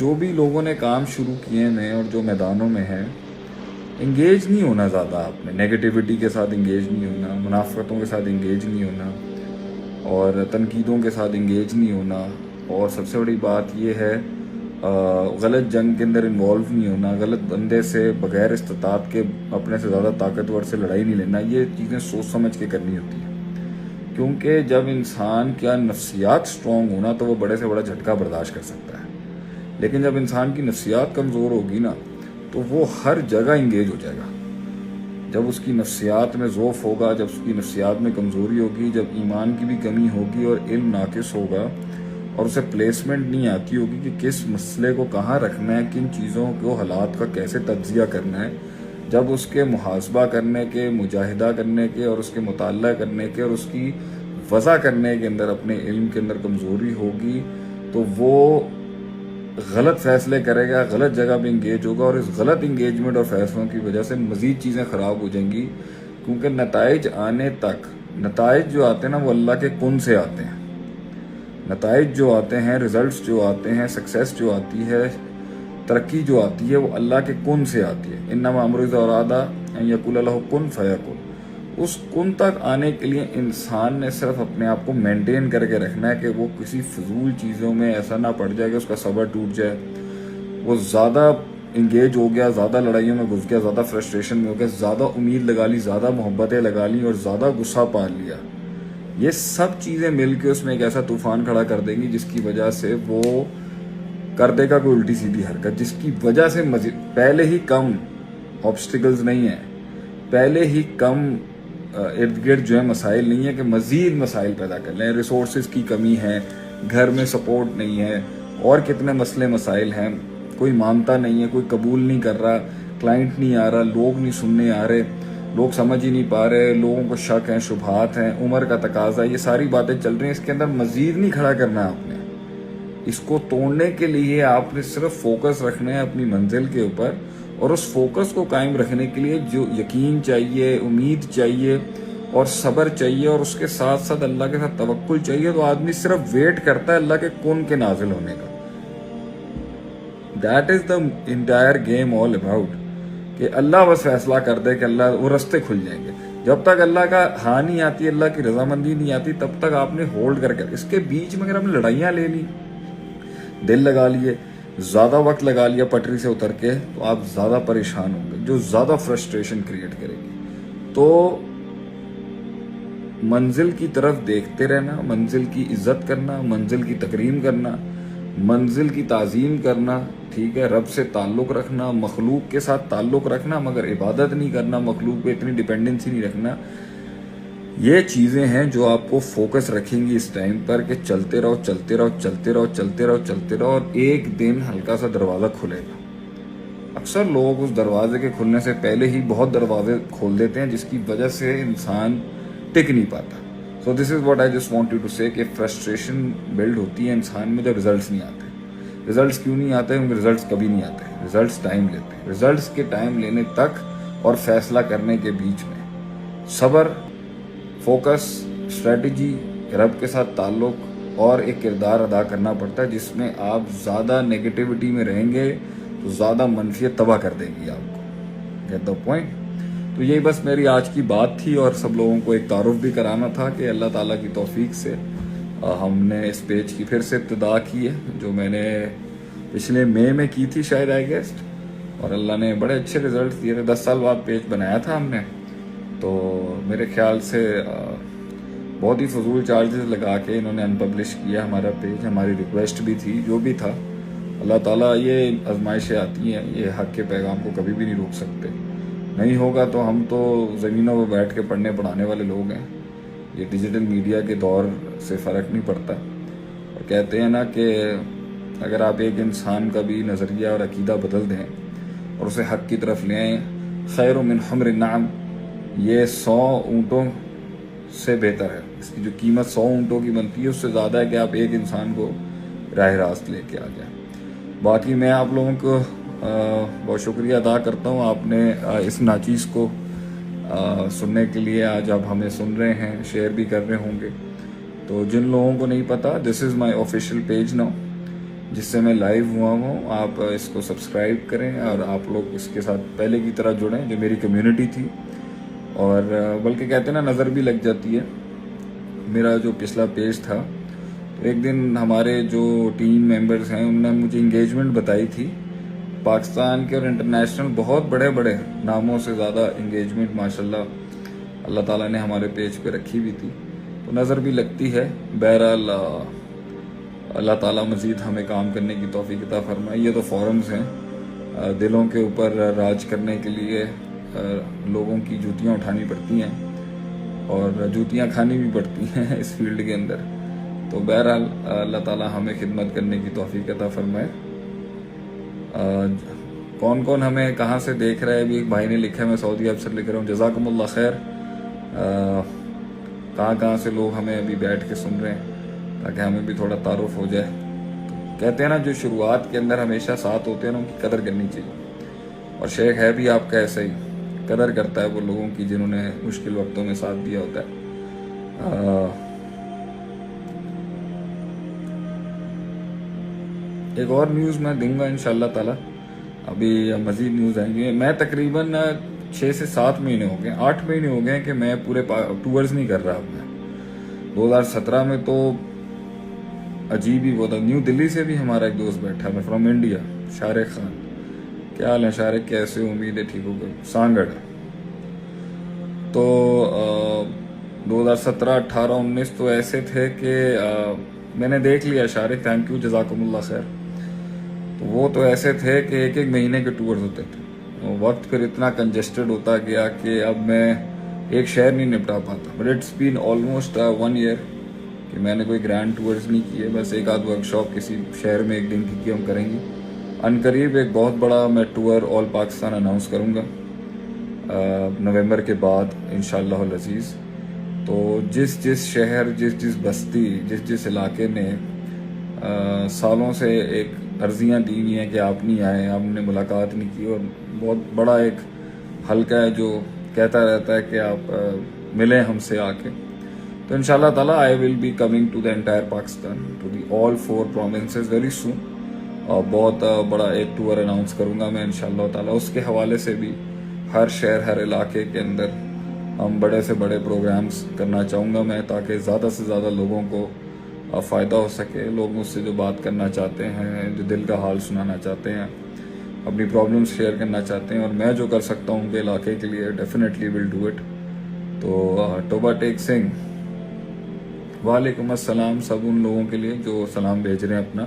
جو بھی لوگوں نے کام شروع کیے ہیں اور جو میدانوں میں ہیں، انگیج نہیں ہونا زیادہ، آپ نے نیگیٹیوٹی کے ساتھ انگیج نہیں ہونا، منافقتوں کے ساتھ انگیج نہیں ہونا، اور تنقیدوں کے ساتھ انگیج نہیں ہونا، اور سب سے بڑی بات یہ ہے غلط جنگ کے اندر انوالو نہیں ہونا، غلط بندے سے بغیر استطاعت کے اپنے سے زیادہ طاقتور سے لڑائی نہیں لینا. یہ چیزیں سوچ سمجھ کے کرنی ہوتی ہیں، کیونکہ جب انسان کا نفسیات سٹرونگ ہونا تو وہ بڑے سے بڑا جھٹکا برداشت کر سکتا ہے، لیکن جب انسان کی نفسیات کمزور ہوگی نا تو وہ ہر جگہ انگیج ہو جائے گا. جب اس کی نفسیات میں ضعف ہوگا، جب اس کی نفسیات میں کمزوری ہوگی، جب ایمان کی بھی کمی ہوگی اور علم ناقص ہوگا اور اسے پلیسمنٹ نہیں آتی ہوگی کہ کس مسئلے کو کہاں رکھنا ہے، کن چیزوں کو حالات کا کیسے تجزیہ کرنا ہے، جب اس کے محاسبہ کرنے کے، مجاہدہ کرنے کے اور اس کے مطالعہ کرنے کے اور اس کی وضع کرنے کے اندر اپنے علم کے اندر کمزوری ہوگی، تو وہ غلط فیصلے کرے گا، غلط جگہ پہ انگیج ہوگا، اور اس غلط انگیجمنٹ اور فیصلوں کی وجہ سے مزید چیزیں خراب ہو جائیں گی. کیونکہ نتائج آنے تک، نتائج جو آتے ہیں نا وہ اللہ کے کن سے آتے ہیں. نتائج جو آتے ہیں، ریزلٹس جو آتے ہیں، سکسیس جو آتی ہے، ترقی جو آتی ہے، وہ اللہ کے کن سے آتی ہے. انما امرؤ اذا اراد ان یقول له کن فیکون. اس کن تک آنے کے لیے انسان نے صرف اپنے آپ کو مینٹین کر کے رکھنا ہے کہ وہ کسی فضول چیزوں میں ایسا نہ پڑ جائے کہ اس کا صبر ٹوٹ جائے، وہ زیادہ انگیج ہو گیا، زیادہ لڑائیوں میں گھس گیا، زیادہ فرسٹریشن میں ہو گیا، زیادہ امید لگا لی، زیادہ محبتیں لگا لی اور زیادہ غصہ پال لیا. یہ سب چیزیں مل کے اس میں ایک ایسا طوفان کھڑا کر دیں گی جس کی وجہ سے وہ کر دے گا کوئی الٹی سیدھی حرکت، جس کی وجہ سے پہلے ہی کم آبسٹیکلز نہیں ہیں، پہلے ہی کم ارد گرد جو ہے مسائل نہیں ہے کہ مزید مسائل پیدا کر لیں. ریسورسز کی کمی ہے، گھر میں سپورٹ نہیں ہے، اور کتنے مسئلے مسائل ہیں، کوئی مانتا نہیں ہے، کوئی قبول نہیں کر رہا، کلائنٹ نہیں آ رہا، لوگ نہیں سننے آ رہے، لوگ سمجھ ہی نہیں پا رہے، لوگوں کو شک ہیں، شبہات ہیں، عمر کا تقاضا، یہ ساری باتیں چل رہی ہیں. اس کے اندر مزید نہیں کھڑا کرنا آپ نے. اس کو توڑنے کے لیے آپ نے صرف فوکس رکھنا ہے اپنی منزل کے اوپر، اور اس فوکس کو قائم رکھنے کے لیے جو یقین چاہیے، امید چاہیے اور صبر چاہیے، اور اس کے ساتھ ساتھ اللہ کے ساتھ توکل چاہیے. تو آدمی صرف ویٹ کرتا ہے اللہ کے کن کے نازل ہونے کا. That is the entire game all about, کہ اللہ بس فیصلہ کر دے کہ اللہ وہ رستے کھل جائیں گے. جب تک اللہ کا ہاں نہیں آتی، اللہ کی رضامندی نہیں آتی، تب تک آپ نے ہولڈ کر کے، اس کے بیچ میں اگر آپ نے لڑائیاں لے لی، دل لگا لیے، زیادہ وقت لگا لیا پٹری سے اتر کے، تو آپ زیادہ پریشان ہوں گے، جو زیادہ فرسٹریشن کریٹ کرے گی. تو منزل کی طرف دیکھتے رہنا، منزل کی عزت کرنا، منزل کی تکریم کرنا، منزل کی تعظیم کرنا، ٹھیک ہے، رب سے تعلق رکھنا، مخلوق کے ساتھ تعلق رکھنا مگر عبادت نہیں کرنا، مخلوق پہ اتنی ڈیپینڈنسی نہیں رکھنا. یہ چیزیں ہیں جو آپ کو فوکس رکھیں گی اس ٹائم پر کہ چلتے رہو، چلتے رہو، چلتے رہو، چلتے رہو، چلتے رہو، اور ایک دن ہلکا سا دروازہ کھلے گا. اکثر لوگ اس دروازے کے کھلنے سے پہلے ہی بہت دروازے کھول دیتے ہیں، جس کی وجہ سے انسان ٹک نہیں پاتا. So this is what I just want you to say, کہ فرسٹریشن بلڈ ہوتی ہے انسان میں جب ریزلٹس نہیں آتے. ریزلٹس کیوں نہیں آتے؟ کیونکہ ریزلٹس کبھی نہیں آتے، ریزلٹس ٹائم لیتے ہیں. ریزلٹس کے ٹائم لینے تک اور فیصلہ کرنے کے بیچ میں صبر، فوکس، اسٹریٹجی، رب کے ساتھ تعلق اور ایک کردار ادا کرنا پڑتا ہے، جس میں آپ زیادہ نیگیٹیوٹی میں رہیں گے تو زیادہ منفیت تباہ کر دے گی آپ کو. Get the point? تو یہی بس میری آج کی بات تھی، اور سب لوگوں کو ایک تعارف بھی کرانا تھا کہ اللہ تعالیٰ کی توفیق سے ہم نے اس پیج کی پھر سے ابتدا کی ہے، جو میں نے پچھلے مئی میں کی تھی شاید آئی گیسٹ، اور اللہ نے بڑے اچھے ریزلٹس دیے تھے. 10 سال بعد پیج بنایا تھا ہم نے، تو میرے خیال سے بہت ہی فضول چارجز لگا کے انہوں نے انپبلش کیا ہمارا پیج. ہماری ریکویسٹ بھی تھی، جو بھی تھا. اللہ تعالیٰ، یہ آزمائشیں آتی ہیں، یہ حق کے پیغام کو کبھی بھی نہیں روک سکتے. نہیں ہوگا تو ہم تو زمینوں پہ بیٹھ کے پڑھنے پڑھانے والے لوگ ہیں. یہ ڈیجیٹل میڈیا کے دور سے فرق نہیں پڑتا. اور کہتے ہیں نا کہ اگر آپ ایک انسان کا بھی نظریہ اور عقیدہ بدل دیں اور اسے حق کی طرف لے آئیں، خیر من حمر النعم، یہ 100 اونٹوں سے بہتر ہے. اس کی جو قیمت 100 اونٹوں کی بنتی ہے، اس سے زیادہ ہے کہ آپ ایک انسان کو راہ راست لے کے آ جائیں. باقی میں آپ لوگوں کو بہت شکریہ ادا کرتا ہوں. آپ نے اس ناچیز کو سننے کے لیے آج آپ ہمیں سن رہے ہیں، شیئر بھی کر رہے ہوں گے. تو جن لوگوں کو نہیں پتا، دس از مائی آفیشیل پیج ناؤ. جس سے میں لائیو ہوا ہوں، آپ اس کو سبسکرائب کریں اور آپ لوگ اس کے ساتھ پہلے کی طرح جڑیں جو میری کمیونٹی تھی، اور بلکہ کہتے ہیں نا نظر بھی لگ جاتی ہے۔ میرا جو پچھلا پیج تھا، تو ایک دن ہمارے جو ٹیم ممبرز ہیں انہوں نے مجھے انگیجمنٹ بتائی تھی پاکستان کے اور انٹرنیشنل بہت بڑے بڑے ناموں سے زیادہ انگیجمنٹ ماشاءاللہ اللہ تعالیٰ نے ہمارے پیج پہ رکھی ہوئی تھی، تو نظر بھی لگتی ہے۔ بہرحال اللہ تعالیٰ مزید ہمیں کام کرنے کی توفیق عطا فرمائے۔ یہ تو فورمز ہیں، دلوں کے اوپر راج کرنے کے لیے لوگوں کی جوتیاں اٹھانی پڑتی ہیں اور جوتیاں کھانی بھی پڑتی ہیں اس فیلڈ کے اندر۔ تو بہرحال اللہ تعالیٰ ہمیں خدمت کرنے کی توفیق عطا فرمائے۔ کون کون ہمیں کہاں سے دیکھ رہا ہے؟ ابھی ایک بھائی نے لکھا ہے، میں سعودی عرب سے لکھ رہا ہوں، جزاکم اللہ خیر۔ کہاں سے لوگ ہمیں ابھی بیٹھ کے سن رہے ہیں تاکہ ہمیں بھی تھوڑا تعارف ہو جائے۔ کہتے ہیں نا جو شروعات کے اندر ہمیشہ ساتھ ہوتے ہیں نا ان کی قدر کرنی چاہیے، اور شیخ ہے بھی آپ کا ایسا ہی، قدر کرتا ہے وہ لوگوں کی جنہوں نے مشکل وقتوں میں ساتھ دیا ہوتا ہے۔ ایک اور نیوز میں دوں گا انشاءاللہ تعالی، ابھی مزید نیوز آئیں گے۔ میں تقریباً 6 سے 7 مہینے ہو گئے، 8 مہینے ہو گئے کہ میں پورے ٹورز نہیں کر رہا اب میں۔ 2017 میں تو عجیب ہی وہ تھا۔ نیو دلی سے بھی ہمارا ایک دوست بیٹھا ہے، فرام انڈیا، شارق خان۔ کیا حال ہے شارق؟ کیسے؟ امید ہے ٹھیک ہوگا۔ سانگڑ۔ تو 2017، 18، 19 تو ایسے تھے کہ میں نے دیکھ لیا شارق، تھینک یو، جزاکم اللہ خیر۔ تو وہ تو ایسے تھے کہ ایک ایک مہینے کے ٹورز ہوتے تھے، وقت پھر اتنا کنجسٹڈ ہوتا گیا کہ اب میں ایک شہر نہیں نپٹا پاتا۔ But it's been almost 1 year کہ میں نے کوئی گرینڈ ٹورز نہیں کیے، بس ایک آدھ ورک شاپ کسی شہر میں ایک دن کی ہم کریں گے۔ ان قریب ایک بہت بڑا میں ٹور آل پاکستان اناؤنس کروں گا نومبر کے بعد انشاءاللہ العزیز۔ تو جس شہر، جس بستی، جس علاقے نے سالوں سے ایک عرضیاں دی ہوئی ہیں کہ آپ نہیں آئے، آپ نے ملاقات نہیں کی، اور بہت بڑا ایک حلقہ ہے جو کہتا رہتا ہے کہ آپ ملیں ہم سے آ کے، تو انشاءاللہ تعالیٰ I will be coming to the entire Pakistan, to the all 4 provinces very soon, اور بہت بڑا ایک ٹور اناؤنس کروں گا میں انشاءاللہ تعالیٰ۔ اس کے حوالے سے بھی ہر شہر، ہر علاقے کے اندر ہم بڑے سے بڑے پروگرامز کرنا چاہوں گا میں، تاکہ زیادہ سے زیادہ لوگوں کو فائدہ ہو سکے۔ لوگ مجھ سے جو بات کرنا چاہتے ہیں، جو دل کا حال سنانا چاہتے ہیں، اپنی پرابلمز شیئر کرنا چاہتے ہیں، اور میں جو کر سکتا ہوں ان کے علاقے کے لیے ڈیفینیٹلی ول ڈو اٹ۔ تو ٹوبا ٹیک سنگھ، وعلیکم السلام سب ان لوگوں کے لیے جو سلام بھیج رہے ہیں اپنا۔